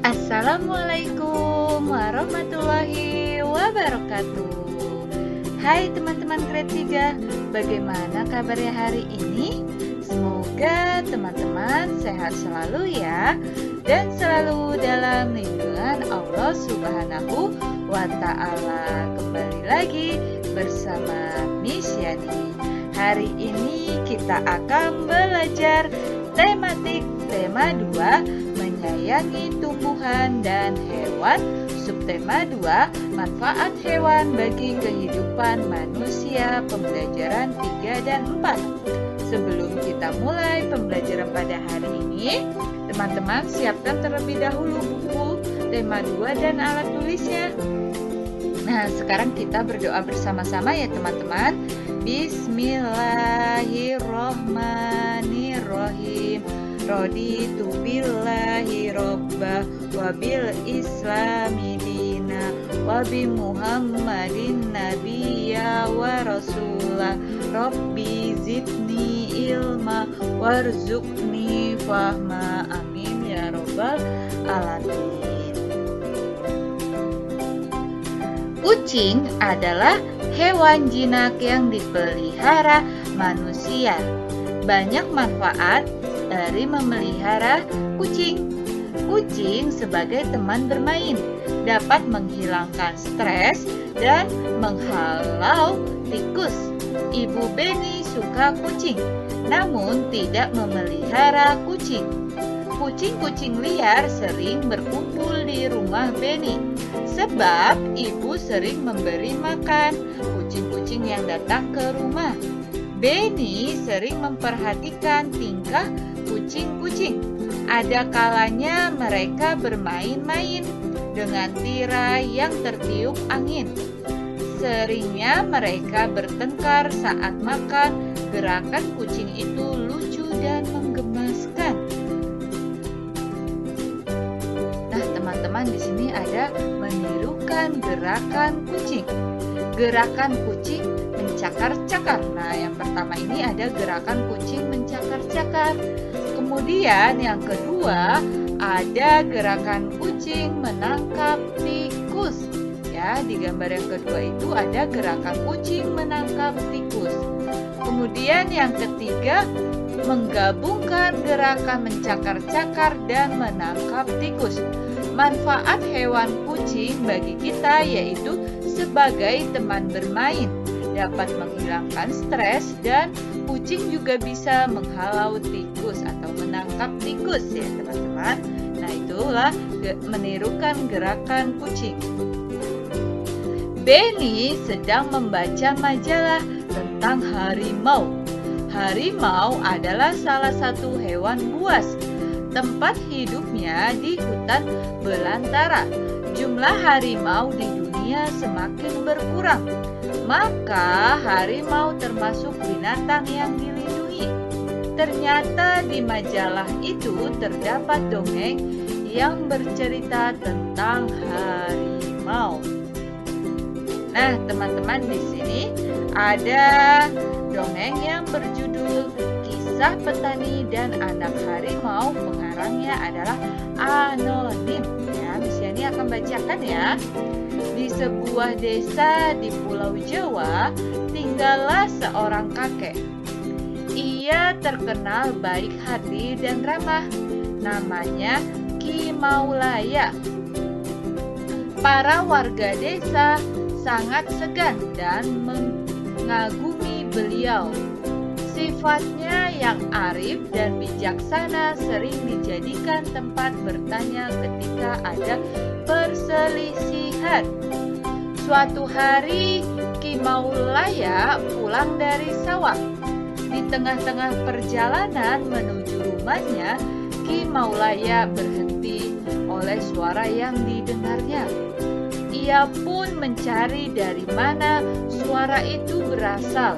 Assalamualaikum warahmatullahi wabarakatuh. Hai teman-teman Grade 3, bagaimana kabarnya hari ini? Semoga teman-teman sehat selalu ya, dan selalu dalam lindungan Allah Subhanahu wa Ta'ala. Kembali lagi bersama Miss Yani. Hari ini kita akan belajar tema 2, menyayangi tumbuhan dan hewan. Subtema 2, manfaat hewan bagi kehidupan manusia, pembelajaran 3 dan 4. Sebelum kita mulai pembelajaran pada hari ini, teman-teman siapkan terlebih dahulu buku, tema 2 dan alat tulisnya. Nah, sekarang kita berdoa bersama-sama ya teman-teman. Bismillahirrohmanirrohim. Raditu billahi robba wabil islami dina wabi muhammadin nabiyya wa rasulah rabbi zidni ilma warzuqni fahma amin ya robbal alamin. Kucing adalah hewan jinak yang dipelihara manusia. Banyak manfaat dari memelihara kucing. Kucing sebagai teman bermain dapat menghilangkan stres dan menghalau tikus. Ibu Benny suka kucing, namun tidak memelihara kucing. Kucing-kucing liar sering berkumpul di rumah Benny, sebab ibu sering memberi makan kucing-kucing yang datang ke rumah. Benny sering memperhatikan tingkah kucing-kucing. Ada kalanya mereka bermain-main dengan tirai yang tertiup angin. Seringnya mereka bertengkar saat makan. Gerakan kucing itu lucu dan menggemaskan. Nah, teman-teman, di sini ada menirukan gerakan kucing. Gerakan kucing mencakar-cakar. Nah, yang pertama ini ada gerakan kucing mencakar-cakar. Kemudian yang kedua ada gerakan kucing menangkap tikus. Ya, di gambar yang kedua itu ada gerakan kucing menangkap tikus. Kemudian yang ketiga menggabungkan gerakan mencakar-cakar dan menangkap tikus. Manfaat hewan kucing bagi kita yaitu sebagai teman bermain, dapat menghilangkan stres, dan kucing juga bisa menghalau tikus atau menangkap tikus ya teman-teman. Nah, itulah menirukan gerakan kucing. Benny sedang membaca majalah tentang harimau. Harimau adalah salah satu hewan buas. Tempat hidupnya di hutan belantara. Jumlah harimau di dunia semakin berkurang. Maka harimau termasuk binatang yang dilindungi. Ternyata di majalah itu terdapat dongeng yang bercerita tentang harimau. Nah, teman-teman, di sini ada dongeng yang berjudul Kisah Petani dan Anak Harimau. Pengarangnya adalah anonim. Ya, Miss Yani akan bacakan ya. Di sebuah desa di Pulau Jawa, tinggallah seorang kakek. Ia terkenal baik hati dan ramah. Namanya Ki Maulaya. Para warga desa sangat segan dan mengagumi beliau. Sifatnya yang arif dan bijaksana sering dijadikan tempat bertanya ketika ada perselisihan. Suatu hari Ki Maulaya pulang dari sawah. Di tengah-tengah perjalanan menuju rumahnya, Ki Maulaya berhenti oleh suara yang didengarnya. Ia pun mencari dari mana suara itu berasal.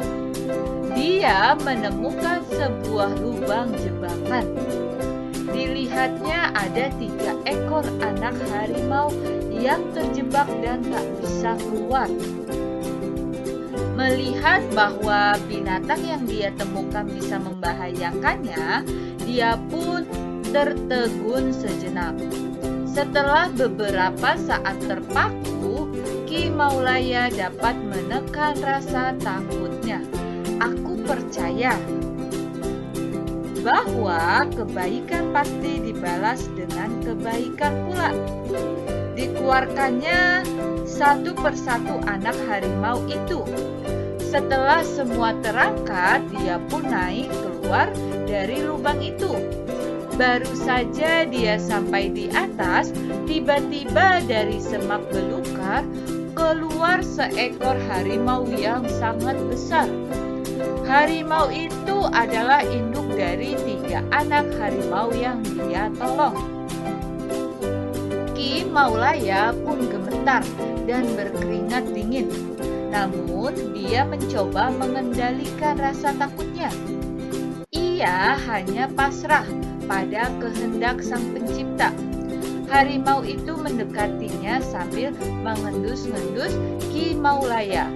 Dia menemukan sebuah lubang jebakan. Dilihatnya ada 3 ekor anak harimau yang terjebak dan tak bisa keluar. Melihat bahwa binatang yang dia temukan bisa membahayakannya, dia pun tertegun sejenak. Setelah beberapa saat terpaku, Ki Maulaya dapat menekan rasa takutnya. Aku percaya bahwa kebaikan pasti dibalas dengan kebaikan pula. Dikeluarkannya satu persatu anak harimau itu. Setelah semua terangkat, dia pun naik keluar dari lubang itu. Baru saja dia sampai di atas, tiba-tiba dari semak belukar keluar seekor harimau yang sangat besar. Harimau itu adalah induk dari 3 anak harimau yang dia tolong. Ki Maulaya pun gemetar dan berkeringat dingin. Namun dia mencoba mengendalikan rasa takutnya. Ia hanya pasrah pada kehendak Sang Pencipta. Harimau itu mendekatinya sambil mengendus-endus Ki Maulaya.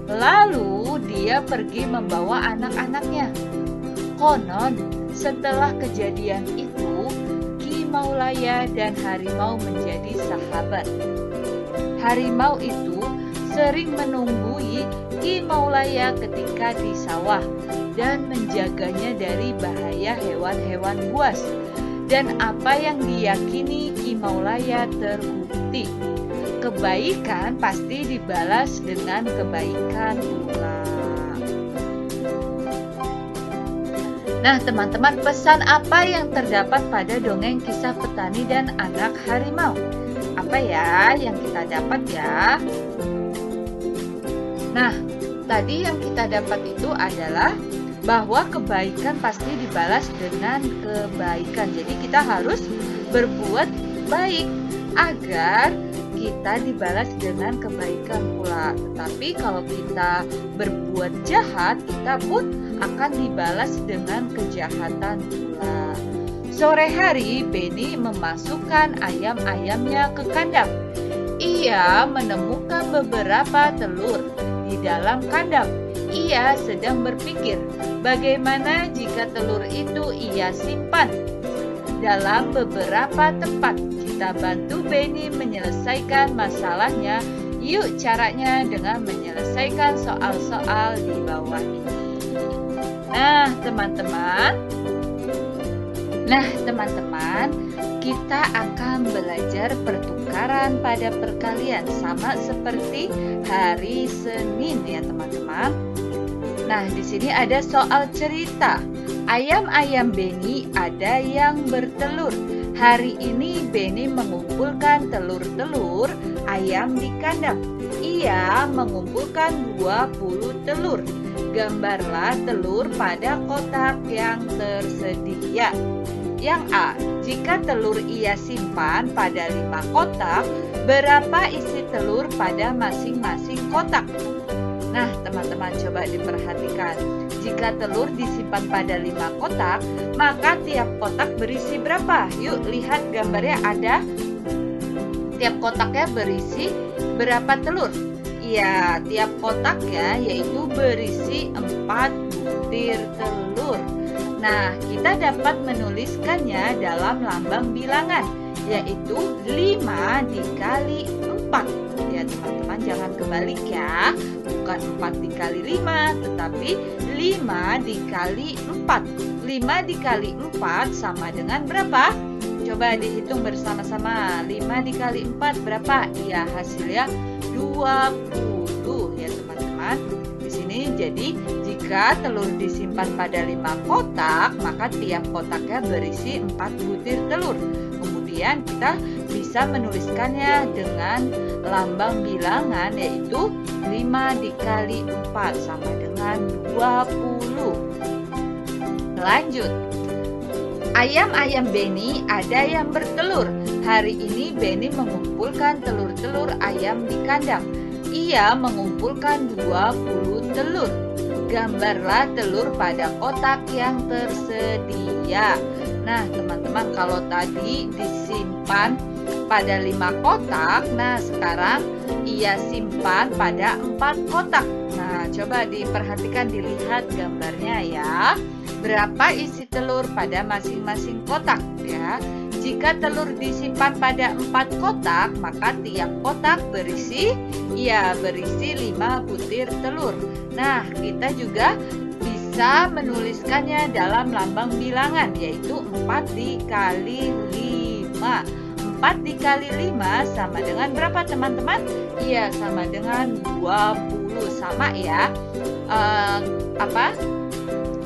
Lalu dia pergi membawa anak-anaknya. Konon setelah kejadian itu, Ki Maulaya dan harimau menjadi sahabat. Harimau itu sering menunggui Ki Maulaya ketika di sawah dan menjaganya dari bahaya hewan-hewan buas. Dan apa yang diyakini Ki Maulaya terbukti. Kebaikan pasti dibalas dengan kebaikan pula. Nah, teman-teman, pesan apa yang terdapat pada dongeng kisah petani dan anak harimau? Apa ya yang kita dapat ya? Nah, tadi yang kita dapat itu adalah bahwa kebaikan pasti dibalas dengan kebaikan. Jadi kita harus berbuat baik agar kita dibalas dengan kebaikan pula. Tetapi kalau kita berbuat jahat, kita pun akan dibalas dengan kejahatan pula. Sore hari, Beni memasukkan ayam-ayamnya ke kandang. Ia menemukan beberapa telur di dalam kandang. Ia sedang berpikir, bagaimana jika telur itu ia simpan dalam beberapa tempat. Kita bantu Beni menyelesaikan masalahnya. Yuk caranya dengan menyelesaikan soal-soal di bawah ini. Nah, teman-teman, kita akan belajar pertukaran pada perkalian sama seperti hari Senin ya, teman-teman. Nah, di sini ada soal cerita. Ayam-ayam Beni ada yang bertelur. Hari ini Beni mengumpulkan telur-telur ayam di kandang. Ia mengumpulkan 20 telur. Gambarlah telur pada kotak yang tersedia. Yang A, jika telur ia simpan pada 5 kotak, berapa isi telur pada masing-masing kotak? Nah, teman-teman coba diperhatikan. Jika telur disimpan pada 5 kotak, maka tiap kotak berisi berapa? Yuk lihat gambarnya ada. Tiap kotaknya berisi berapa telur? Iya, tiap kotak ya, yaitu berisi 4 butir telur. Nah, kita dapat menuliskannya dalam lambang bilangan, yaitu 5 dikali 4. Ya teman-teman, jangan kebalik ya. Bukan 4 dikali 5, tetapi 5 dikali 4. 5 dikali 4 sama dengan berapa? Coba dihitung bersama-sama. 5 dikali 4 berapa? Ya, hasilnya 20 ya teman-teman. Di sini jadi jika telur disimpan pada 5 kotak, maka tiap kotaknya berisi 4 butir telur. Kemudian kita bisa menuliskannya dengan lambang bilangan, yaitu 5 dikali 4 sama dengan 20. Lanjut. Ayam-ayam Beni ada yang bertelur. Hari ini Beni mengumpulkan telur-telur ayam di kandang. Ia mengumpulkan 20 telur. Gambarlah telur pada kotak yang tersedia. Nah, teman-teman, kalau tadi disimpan pada 5 kotak, nah sekarang ia simpan pada 4 kotak. Nah, coba diperhatikan, dilihat gambarnya ya. Berapa isi telur pada masing-masing kotak ya? Jika telur disimpan pada 4 kotak, maka tiap kotak berisi 5 butir telur. Nah, kita juga bisa menuliskannya dalam lambang bilangan, yaitu 4 dikali 5. 4 dikali 5 sama dengan berapa teman-teman? Iya, sama dengan 20. Sama ya.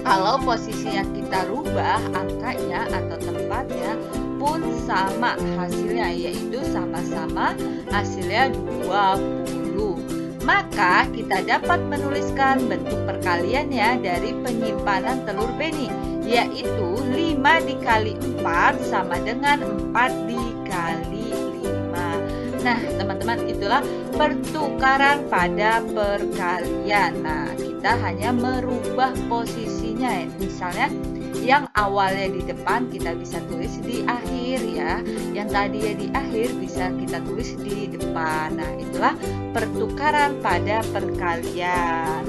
Kalau posisinya kita rubah angkanya atau tempatnya pun sama hasilnya, yaitu sama-sama hasilnya 20. Maka kita dapat menuliskan bentuk perkaliannya dari penyimpanan telur beni, yaitu 5 dikali 4 sama dengan 4 dikali 5. Nah, teman-teman, itulah pertukaran pada perkalian. Nah, kita hanya merubah posisinya. Misalnya yang awalnya di depan kita bisa tulis di akhir ya. Yang tadinya di akhir bisa kita tulis di depan. Nah, itulah pertukaran pada perkalian.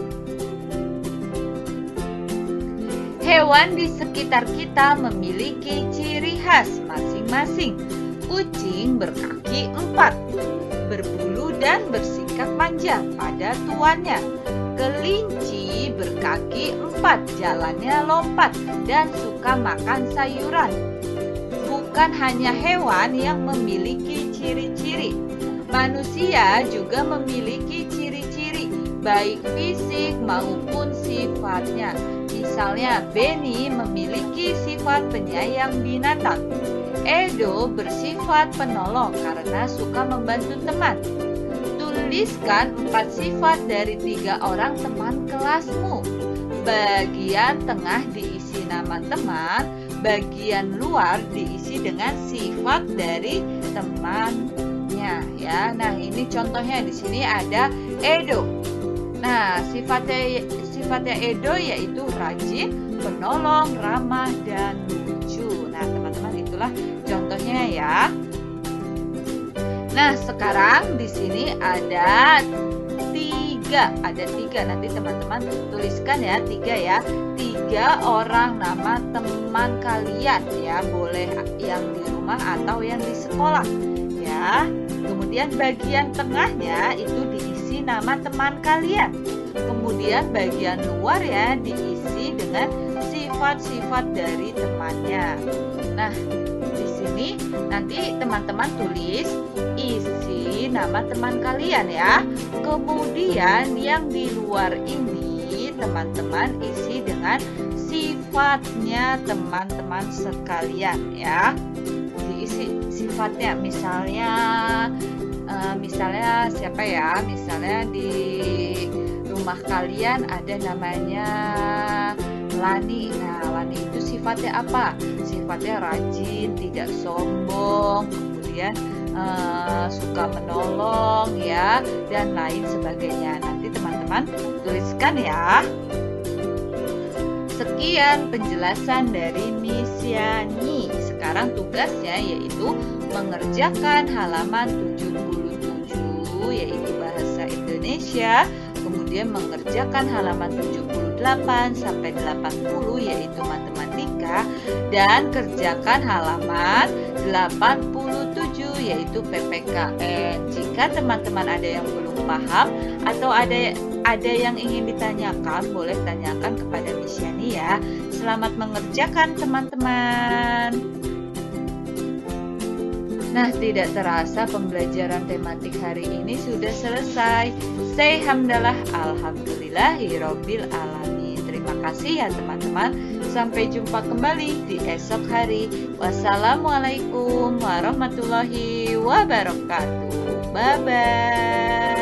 Hewan di sekitar kita memiliki ciri khas masing-masing. Kucing berkaki 4, berbulu dan bersikap manja pada tuannya. Kelinci berkaki 4, jalannya lompat dan suka makan sayuran. Bukan hanya hewan yang memiliki ciri-ciri, manusia juga memiliki ciri-ciri, baik fisik maupun sifatnya. Misalnya, Beni memiliki sifat penyayang binatang. Edo bersifat penolong karena suka membantu teman. Tuliskan 4 sifat dari 3 orang teman kelasmu. Bagian tengah diisi nama teman, bagian luar diisi dengan sifat dari temannya ya. Nah, ini contohnya di sini ada Edo. Nah, sifatnya Edo yaitu rajin, penolong, ramah, dan lucu. Nah, teman-teman, itulah contohnya ya. Nah, sekarang di sini ada 3. Ada 3. Nanti teman-teman tuliskan ya, 3 ya. 3 orang nama teman kalian ya. Boleh yang di rumah atau yang di sekolah ya. Kemudian bagian tengahnya itu diisi nama teman kalian. Kemudian bagian luar ya diisi dengan sifat-sifat dari temannya. Nah, di sini nanti teman-teman tulis isi nama teman kalian ya. Kemudian yang di luar ini teman-teman isi dengan sifatnya teman-teman sekalian ya. Diisi sifatnya, misalnya siapa ya? Misalnya di rumah kalian ada namanya Lani. Nah, Lani itu sifatnya apa? Sifatnya rajin, tidak sombong, kemudian suka menolong ya, dan lain sebagainya. Nanti teman-teman tuliskan ya. Sekian penjelasan dari Miss Yani. Sekarang tugasnya yaitu mengerjakan halaman 77 yaitu bahasa Indonesia. Kemudian mengerjakan halaman 78 sampai 80 yaitu matematika, dan kerjakan halaman 87 yaitu PPKN. Jika teman-teman ada yang belum paham atau ada yang ingin ditanyakan, boleh tanyakan kepada Miss Yani ya. Selamat mengerjakan teman-teman. Nah, tidak terasa pembelajaran tematik hari ini sudah selesai. Say hamdalah alhamdulillahirabbil alamin. Terima kasih ya teman-teman. Sampai jumpa kembali di esok hari. Wassalamualaikum warahmatullahi wabarakatuh. Bye bye.